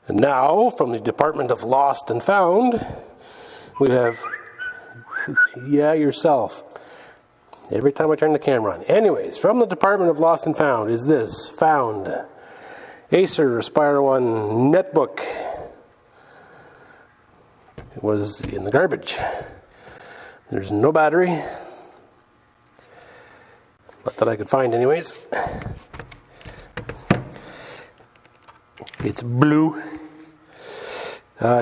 And now, from the Department of Lost and Found, we have, yeah, yourself. Every time I turn the camera on. Anyways, from the Department of Lost and Found is this, found. Acer Aspire One netbook. It was in the garbage. There's no battery. Not that I could find anyways. It's blue.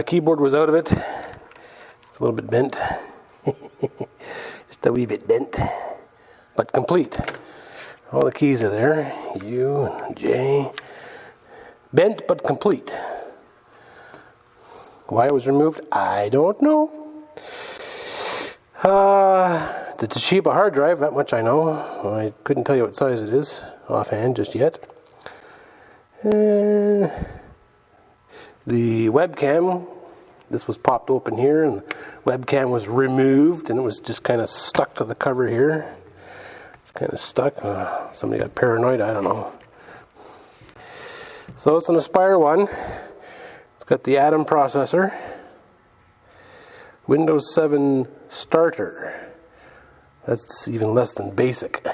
Keyboard was out of it. It's a little bit bent. Just a wee bit bent. But complete. All the keys are there. U and J. Bent but complete. Why it was removed, I don't know. The Toshiba hard drive, that much I know. I couldn't tell you what size it is offhand just yet. The webcam, this was popped open here, and the webcam was removed, and it was just kind of stuck to the cover here. It's kind of stuck. Somebody got paranoid, I don't know. So it's an Aspire One. It's got the Atom processor. Windows 7 starter. That's even less than basic.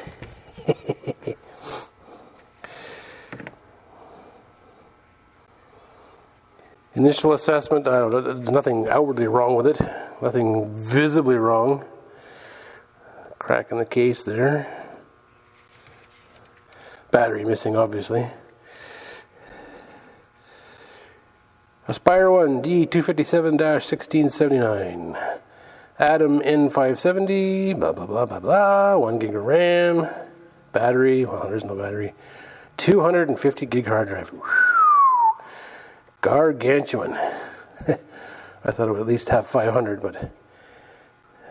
Initial assessment, I don't know, there's nothing outwardly wrong with it. Nothing visibly wrong. Crack in the case there. Battery missing, obviously. Aspire One D257-1679. Atom N570, blah, blah, blah, blah, blah. 1 gig of RAM. Battery, well, there's no battery. 250 gig hard drive. Whew. Gargantuan. I thought it would at least have 500, but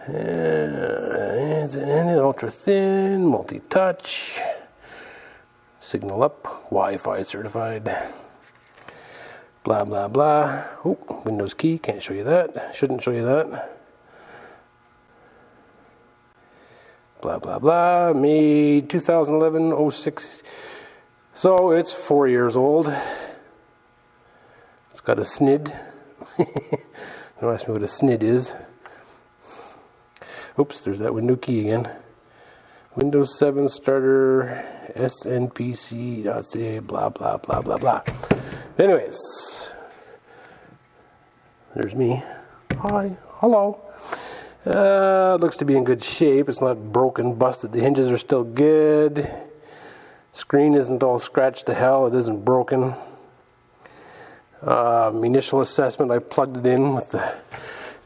it's ultra thin, multi-touch, signal up, Wi-Fi certified, blah blah blah. Oh, Windows key, can't show you that, shouldn't show you that. Blah blah blah, made 2011-06, so it's 4 years old. It's got a SNID. Don't ask me what a SNID is. Oops, there's that window key again. Windows 7 starter, snpc.ca, blah, blah, blah, blah, blah. Anyways, there's me. Hi, hello. Looks to be in good shape. It's not broken, busted. The hinges are still good. Screen isn't all scratched to hell. It isn't broken. Initial assessment, I plugged it in with the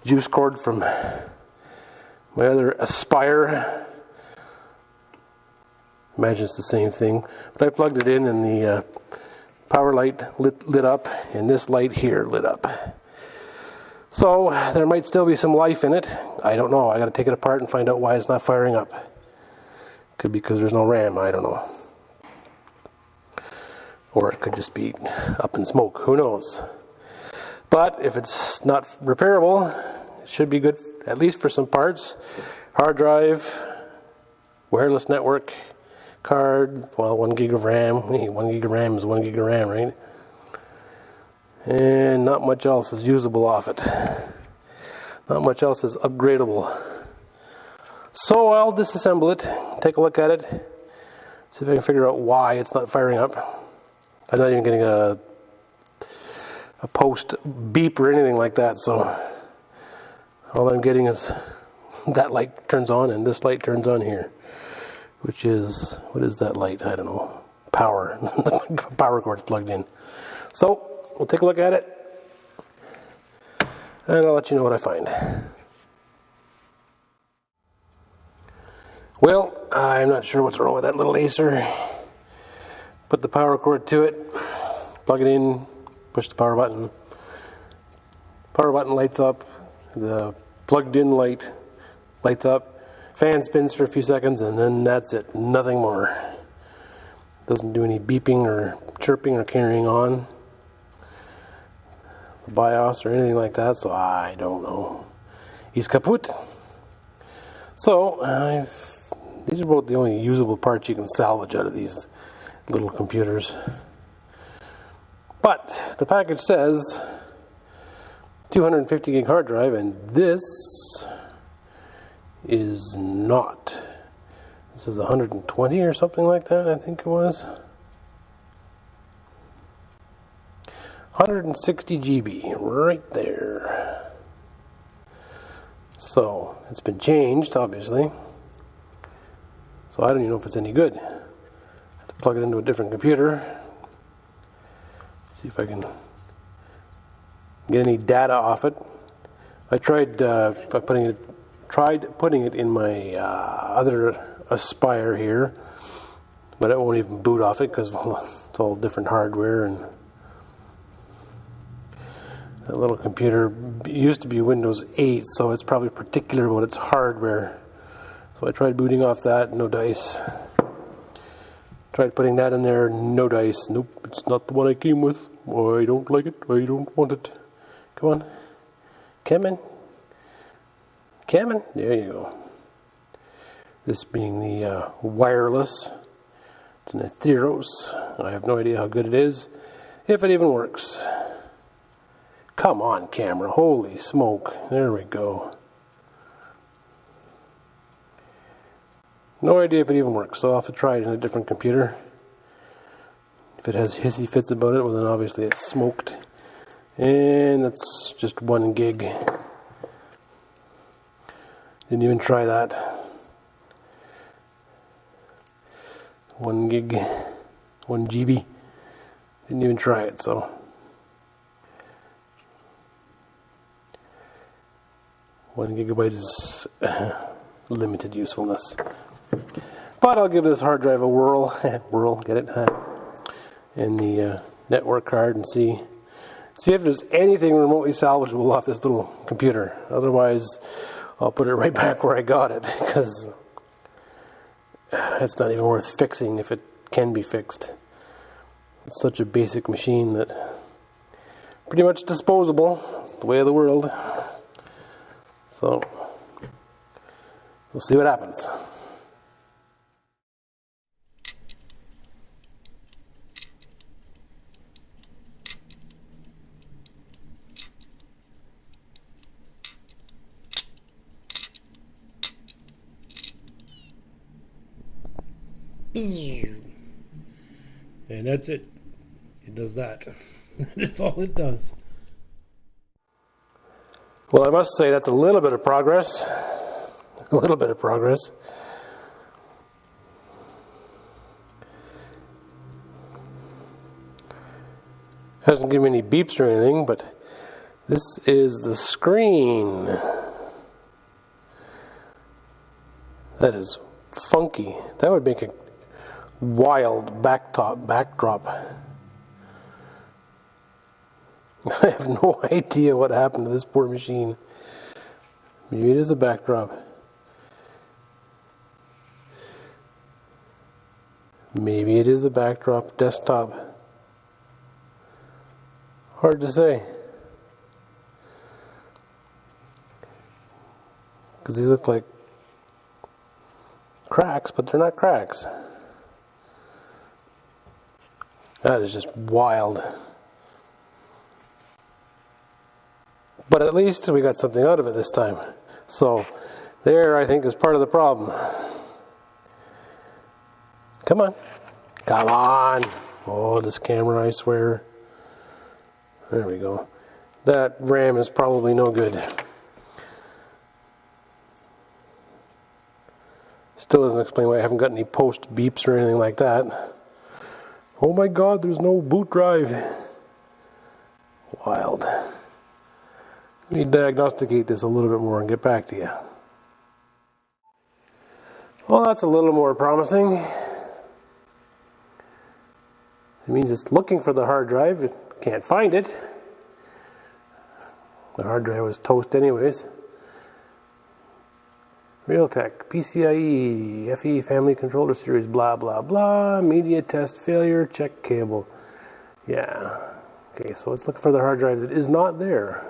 juice cord from my other Aspire. Imagine it's the same thing. But I plugged it in and the power light lit up, and this light here lit up. So there might still be some life in it. I don't know. I got to take it apart and find out why it's not firing up. Could be because there's no RAM. I don't know. Or it could just be up in smoke. Who knows? But if it's not repairable, it should be good, at least for some parts. Hard drive, wireless network, card, well, 1 gig of RAM. 1 gig of RAM is 1 gig of RAM, right? And not much else is usable off it. Not much else is upgradable. So I'll disassemble it, take a look at it, see if I can figure out why it's not firing up. I'm not even getting a post beep or anything like that, so all I'm getting is that light turns on and this light turns on here, which is, what is that light? I don't know. Power. Power cord's plugged in. So we'll take a look at it and I'll let you know what I find. Well, I'm not sure what's wrong with that little Acer. Put the power cord to it, plug it in, push the power button. Power button lights up, the plugged in light lights up, fan spins for a few seconds, and then that's it, nothing more. Doesn't do any beeping or chirping or carrying on the BIOS or anything like that, so I don't know. He's kaput. So, these are both the only usable parts you can salvage out of these little computers. But the package says 250 gig hard drive, and this is not. This is 120 or something like that, I think it was. 160 GB, right there. So, it's been changed, obviously. So I don't even know if it's any good. I have to plug it into a different computer. See if I can get any data off it. I tried putting it in my other Aspire here, but it won't even boot off it because it's all different hardware, and that little computer used to be Windows 8, so it's probably particular about its hardware. So I tried booting off that, no dice. Tried putting that in there, no dice. Nope, it's not the one I came with. Oh, I don't like it. I don't want it. Come on. Come in. There you go. This being the wireless. It's an Atheros. I have no idea how good it is, if it even works. Come on, camera. Holy smoke. There we go. No idea if it even works, so I'll have to try it in a different computer. If it has hissy fits about it, well then obviously it's smoked. And that's just 1 gig. Didn't even try that. 1 gig, 1 GB. Didn't even try it, so. One gigabyte is limited usefulness. But I'll give this hard drive a whirl. Whirl, get it? In the network card and see if there's anything remotely salvageable off this little computer. Otherwise, I'll put it right back where I got it, because it's not even worth fixing if it can be fixed. It's such a basic machine that pretty much disposable. It's the way of the world. So we'll see what happens. And that's it. It does that. That's all it does. Well, I must say that's a little bit of progress. A little bit of progress. Hasn't given me any beeps or anything, but this is the screen. That is funky. That would make a wild backdrop. I have no idea what happened to this poor machine. Maybe it is a backdrop. Maybe it is a backdrop desktop. Hard to say. Because these look like cracks, but they're not cracks. That is just wild. But at least we got something out of it this time. So there, I think, is part of the problem. Come on. Come on. Oh, this camera, I swear. There we go. That RAM is probably no good. Still doesn't explain why I haven't got any post beeps or anything like that. Oh my God, there's no boot drive. Wild. Let me diagnosticate this a little bit more and get back to you. Well, that's a little more promising. It means it's looking for the hard drive. It can't find it. The hard drive was toast anyways. Realtek, PCIe, FE Family Controller Series, blah, blah, blah. Media test failure, check cable. Yeah. Okay, so it's looking for the hard drive that is not there.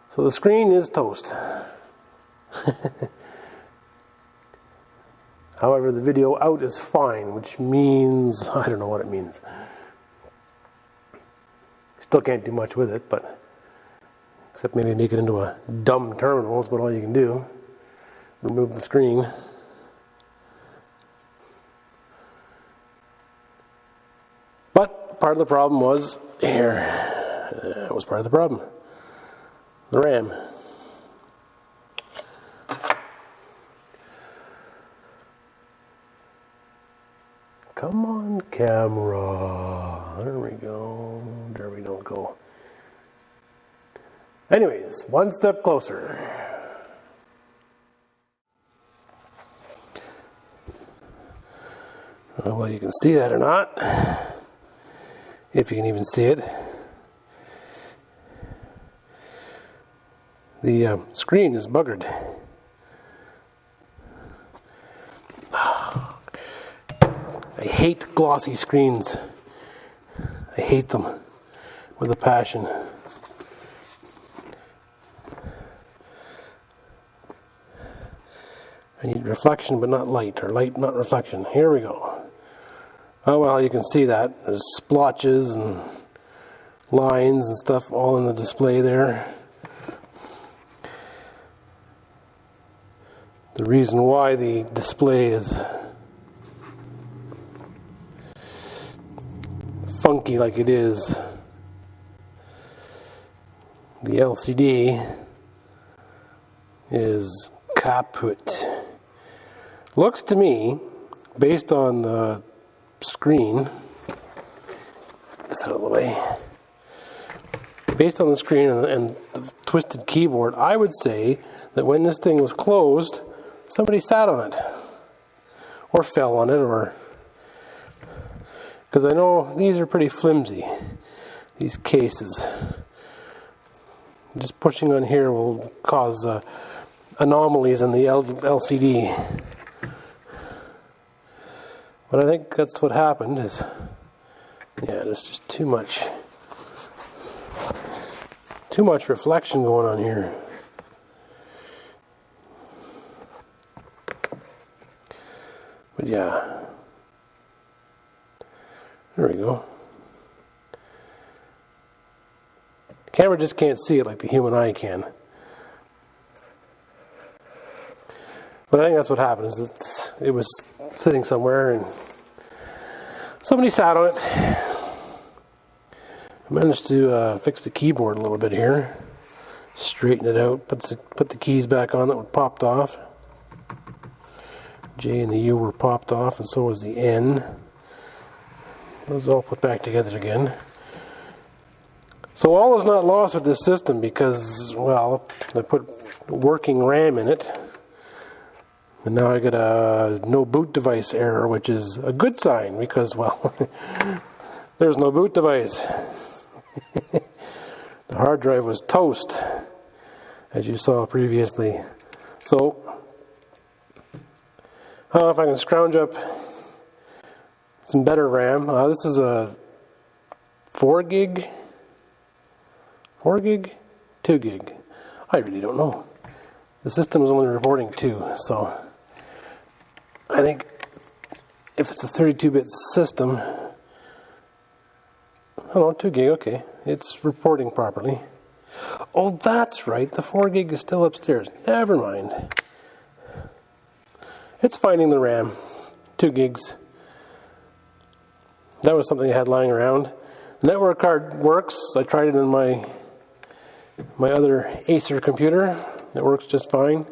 So the screen is toast. However, the video out is fine, which means, I don't know what it means. Still can't do much with it, but except maybe make it into a dumb terminal is about all you can do. Remove the screen. But part of the problem was here. That was part of the problem. The RAM. Come on, camera. There we go. There we don't go. Anyways, one step closer. Well, you can see that or not. If you can even see it. The screen is buggered. I hate glossy screens. I hate them with a passion. I need reflection but not light, or light not reflection. Here we go. Oh well, you can see that. There's splotches and lines and stuff all in the display there. The reason why the display is funky like it is, the LCD is kaput. Looks to me, based on the screen, this out of the way, based on the screen and the twisted keyboard, I would say that when this thing was closed, somebody sat on it or fell on it, or because I know these are pretty flimsy, these cases. Just pushing on here will cause anomalies in the LCD. But I think that's what happened. Is there's just too much reflection going on here. But yeah, there we go. The camera just can't see it like the human eye can. But I think that's what happened. Is it was sitting somewhere and somebody sat on it. I managed to fix the keyboard a little bit here, straighten it out, put the keys back on that were popped off. J and the U were popped off, and so was the N. Those all put back together again. So all is not lost with this system because, well, I put working RAM in it. And now I get a no boot device error, which is a good sign because, well, there's no boot device. The hard drive was toast, as you saw previously. So, I don't know if I can scrounge up some better RAM. This is a 4 gig? 4 gig? 2 gig? I really don't know. The system is only reporting 2, so I think if it's a 32-bit system, I don't know, 2 gig, okay. It's reporting properly. Oh, that's right, the 4 gig is still upstairs. Never mind. It's finding the RAM. 2 gigs. That was something I had lying around. The network card works. I tried it in my other Acer computer. It works just fine.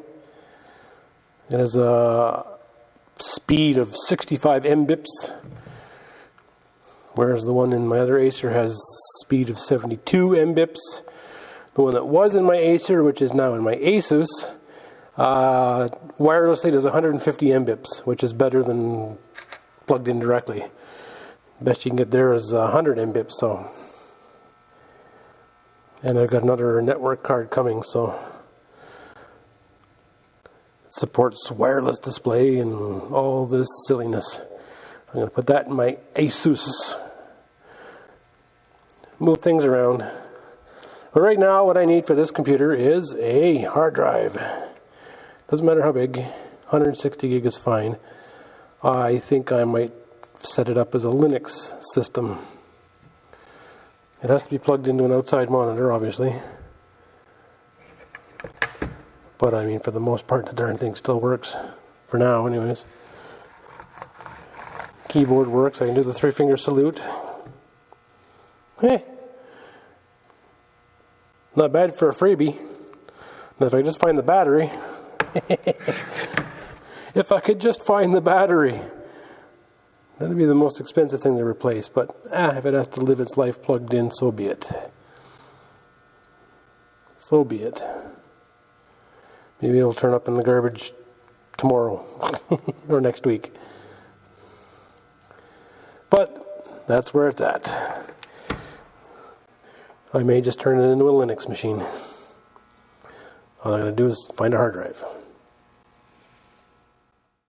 It has a speed of 65 Mbps, whereas the one in my other Acer has speed of 72 Mbps. The one that was in my Acer, which is now in my Asus, wirelessly does 150 Mbps, which is better than plugged in directly. Best you can get there is 100 Mbps. So, and I've got another network card coming, so it supports wireless display and all this silliness. I'm going to put that in my Asus. Move things around. But right now, what I need for this computer is a hard drive. Doesn't matter how big. 160 gig is fine. I think I might set it up as a Linux system. It has to be plugged into an outside monitor, obviously. But I mean, for the most part, the darn thing still works. For now, anyways. Keyboard works. I can do the 3-finger salute. Hey! Not bad for a freebie. Now if I could just find the battery. If I could just find the battery. That'd be the most expensive thing to replace, but if it has to live its life plugged in, so be it. So be it. Maybe it'll turn up in the garbage tomorrow or next week. But that's where it's at. I may just turn it into a Linux machine. All I gotta do is find a hard drive.